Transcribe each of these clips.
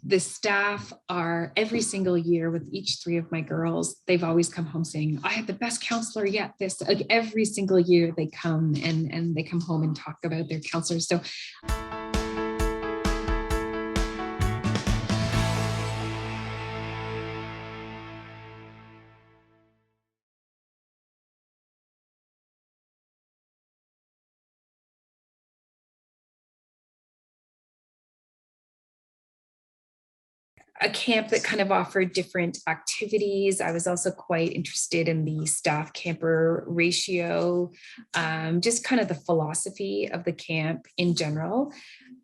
The staff are every single year with each three of my girls, they've always come home saying, I had the best counselor yet. This like every single year they come and they come home and talk about their counselors. So a camp that kind of offered different activities. I was also quite interested in the staff camper ratio, just kind of the philosophy of the camp in general.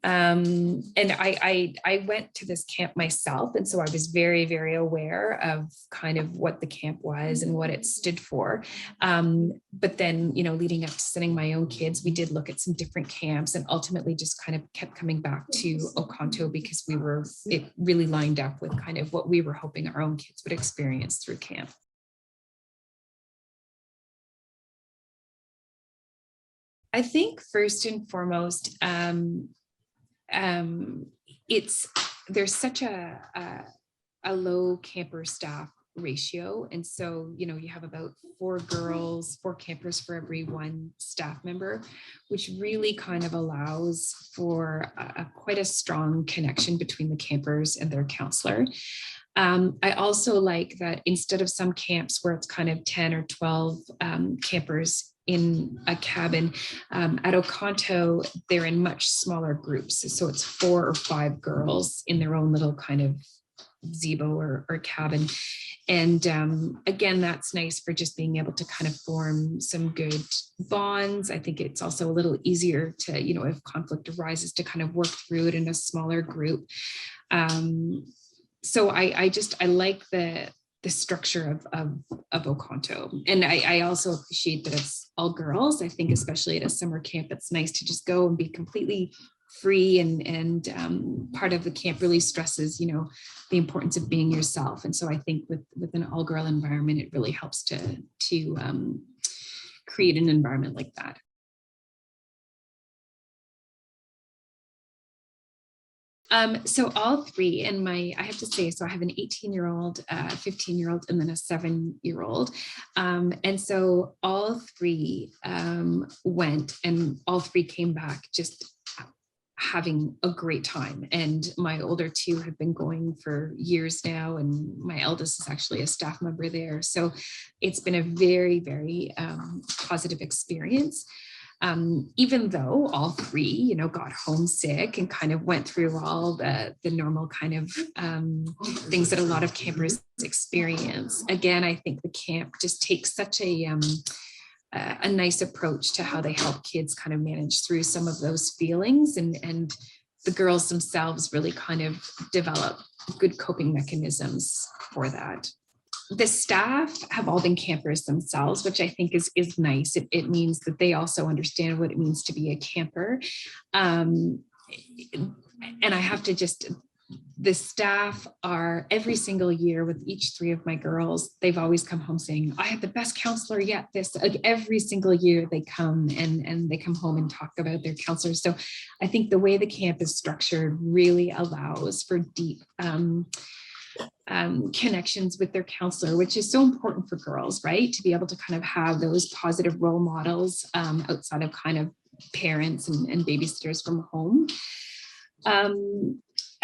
And I went to this camp myself. And so I was very, very aware of kind of what the camp was and what it stood for. But then, leading up to sending my own kids, we did look at some different camps and ultimately just kind of kept coming back to Oconto because it really lined up with kind of what we were hoping our own kids would experience through camp. I think first and foremost, there's such a low camper staff ratio. And so, you have about 4 campers for every 1 staff member, which really kind of allows for quite a strong connection between the campers and their counselor. I also like that instead of some camps where it's kind of 10 or 12 campers in a cabin, at Oconto, they're in much smaller groups. So it's 4 or 5 girls in their own little kind of gazebo or cabin. And again, that's nice for just being able to kind of form some good bonds. I think it's also a little easier to, if conflict arises, to kind of work through it in a smaller group. So I like the structure of Oconto. And I also appreciate that it's all girls. I think especially at a summer camp, it's nice to just go and be completely free, and part of the camp really stresses, the importance of being yourself. And so I think with an all-girl environment, it really helps to create an environment like that. So all 3, and I have to say, so I have an 18-year-old, a 15-year-old, and then a 7-year-old. And so all 3 went, and all 3 came back just having a great time. And my older 2 have been going for years now, and my eldest is actually a staff member there. So it's been a very, very positive experience. Even though all 3, got homesick and kind of went through all the normal kind of things that a lot of campers experience. Again, I think the camp just takes such a nice approach to how they help kids kind of manage through some of those feelings, and the girls themselves really kind of develop good coping mechanisms for that. The staff have all been campers themselves, which I think is nice. It means that they also understand what it means to be a camper. And I have to the staff are every single year with each 3 of my girls, they've always come home saying, I had the best counselor yet. This like every single year they come and they come home and talk about their counselors. So I think the way the camp is structured really allows for deep connections with their counselor, which is so important for girls, right? To be able to kind of have those positive role models outside of kind of parents and babysitters from home.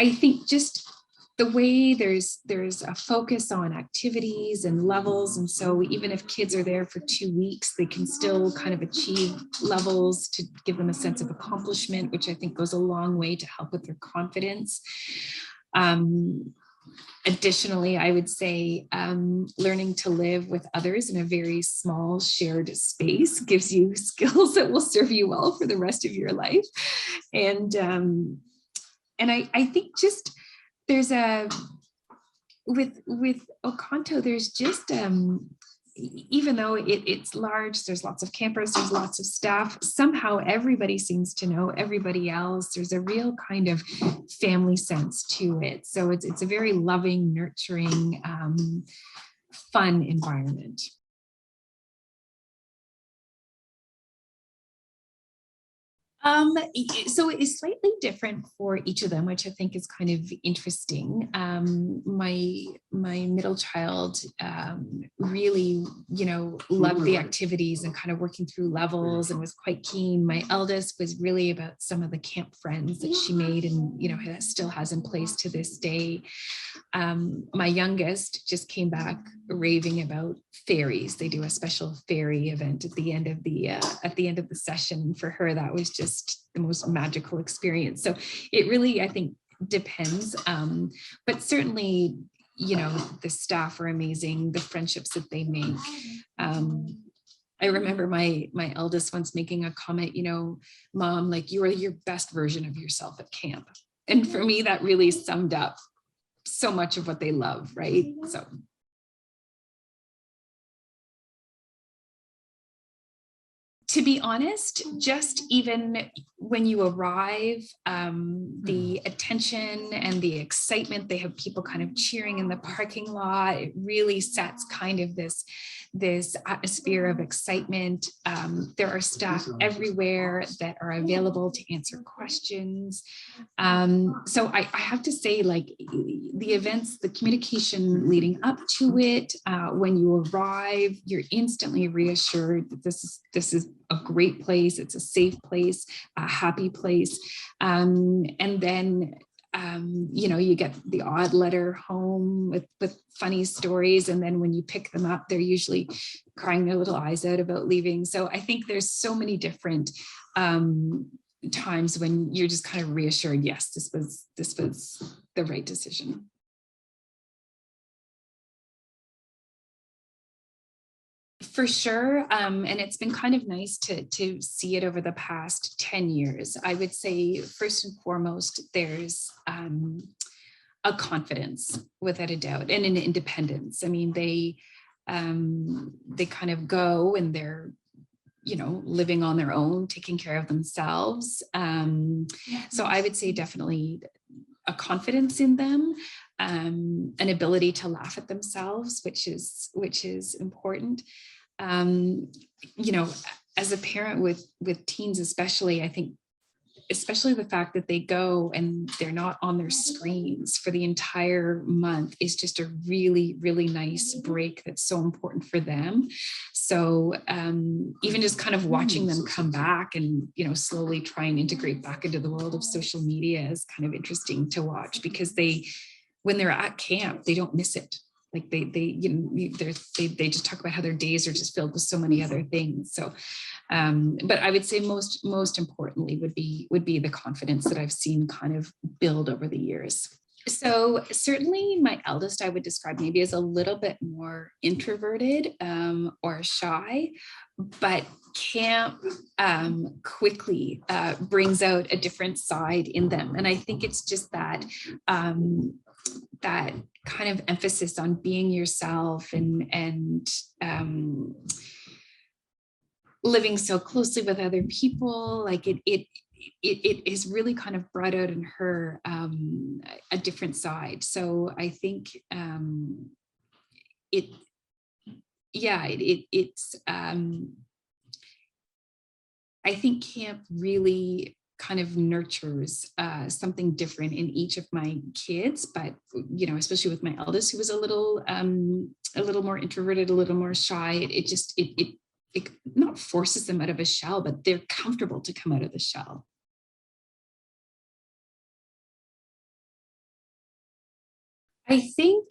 I think just the way there's a focus on activities and levels. And so even if kids are there for 2 weeks, they can still kind of achieve levels to give them a sense of accomplishment, which I think goes a long way to help with their confidence. Additionally, I would say learning to live with others in a very small shared space gives you skills that will serve you well for the rest of your life. And I think just there's with Oconto, there's just even though it's large, there's lots of campers, there's lots of staff, somehow everybody seems to know everybody else. There's a real kind of family sense to it. So it's a very loving, nurturing, fun environment. So it is slightly different for each of them, which I think is kind of interesting. My middle child really, loved the activities and kind of working through levels and was quite keen. My eldest was really about some of the camp friends that she made and, still has in place to this day. My youngest just came back raving about fairies. They do a special fairy event at the end of the session. For her, that was just the most magical experience. So it really, I think, depends. But certainly, the staff are amazing. The friendships that they make. I remember my eldest once making a comment, Mom, like, you are your best version of yourself at camp. And for me, that really summed up so much of what they love, right? So. To be honest, just even when you arrive, the attention and the excitement, they have people kind of cheering in the parking lot. It really sets kind of this atmosphere of excitement. There are staff everywhere that are available to answer questions. So I have to say, like, the events, the communication leading up to it, when you arrive, you're instantly reassured that this is a great place. It's a safe place, a happy place. And then, you get the odd letter home with funny stories. And then when you pick them up, they're usually crying their little eyes out about leaving. So I think there's so many different times when you're just kind of reassured, yes, this was the right decision. For sure. And it's been kind of nice to see it over the past 10 years. I would say, first and foremost, there's a confidence, without a doubt, and an independence. I mean, they kind of go and they're, living on their own, taking care of themselves. So I would say definitely a confidence in them, an ability to laugh at themselves, which is important. As a parent with teens, especially, I think, especially the fact that they go and they're not on their screens for the entire month is just a really, really nice break that's so important for them. So even just kind of watching them come back and, slowly try and integrate back into the world of social media is kind of interesting to watch, because when they're at camp, they don't miss it. Like they just talk about how their days are just filled with so many other things. So, but I would say most importantly would be the confidence that I've seen kind of build over the years. So certainly my eldest, I would describe maybe as a little bit more introverted or shy, but camp quickly brings out a different side in them. And I think it's just that kind of emphasis on being yourself and living so closely with other people. Like it is really kind of brought out in her a different side. So I think I think camp really kind of nurtures something different in each of my kids, but especially with my eldest, who was a little more introverted, a little more shy. It not forces them out of a shell, but they're comfortable to come out of the shell. I think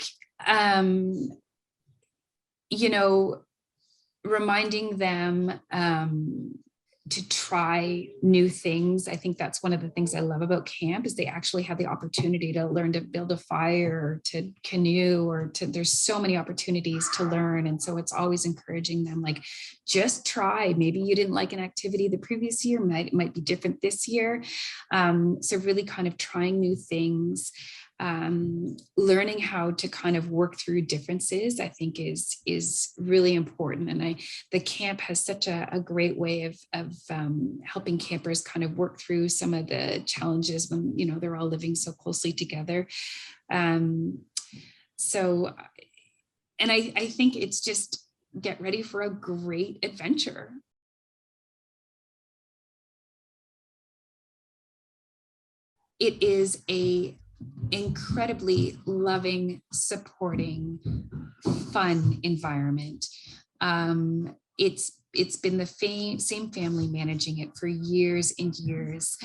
reminding them to try new things. I think that's one of the things I love about camp, is they actually have the opportunity to learn to build a fire, or to canoe, there's so many opportunities to learn. And so it's always encouraging them, like, just try. Maybe you didn't like an activity the previous year, it might be different this year. So really kind of trying new things. Learning how to kind of work through differences, I think is really important. And the camp has such a great way of helping campers kind of work through some of the challenges when, they're all living so closely together. So, and I think it's just get ready for a great adventure. it is a incredibly loving, supporting, fun environment. It's been the same family managing it for years and years.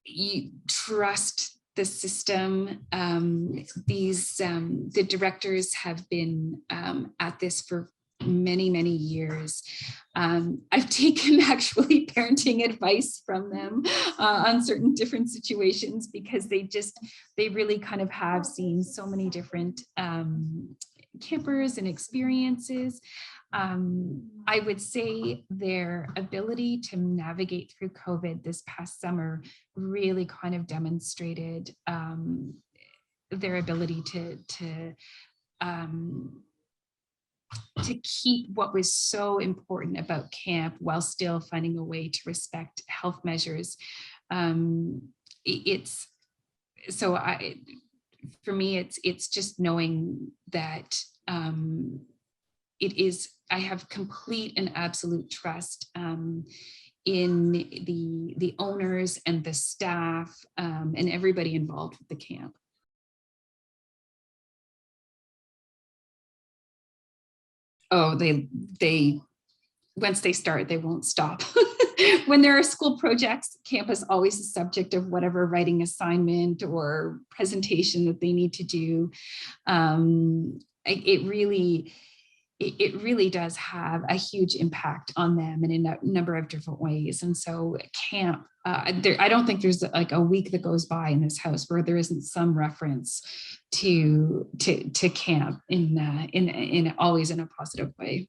You trust the system. The directors have been at this for many, many years. I've taken actually parenting advice from them on certain different situations, because they really kind of have seen so many different campers and experiences. I would say their ability to navigate through COVID this past summer really kind of demonstrated their ability to keep what was so important about camp while still finding a way to respect health measures. It's so for me, it's just knowing that I have complete and absolute trust in the owners and the staff and everybody involved with the camp. Oh, they once they start, they won't stop. When there are school projects, camp is always a subject of whatever writing assignment or presentation that they need to do. It really does have a huge impact on them in a number of different ways. And so camp, I don't think there's like a week that goes by in this house where there isn't some reference to camp in always in a positive way.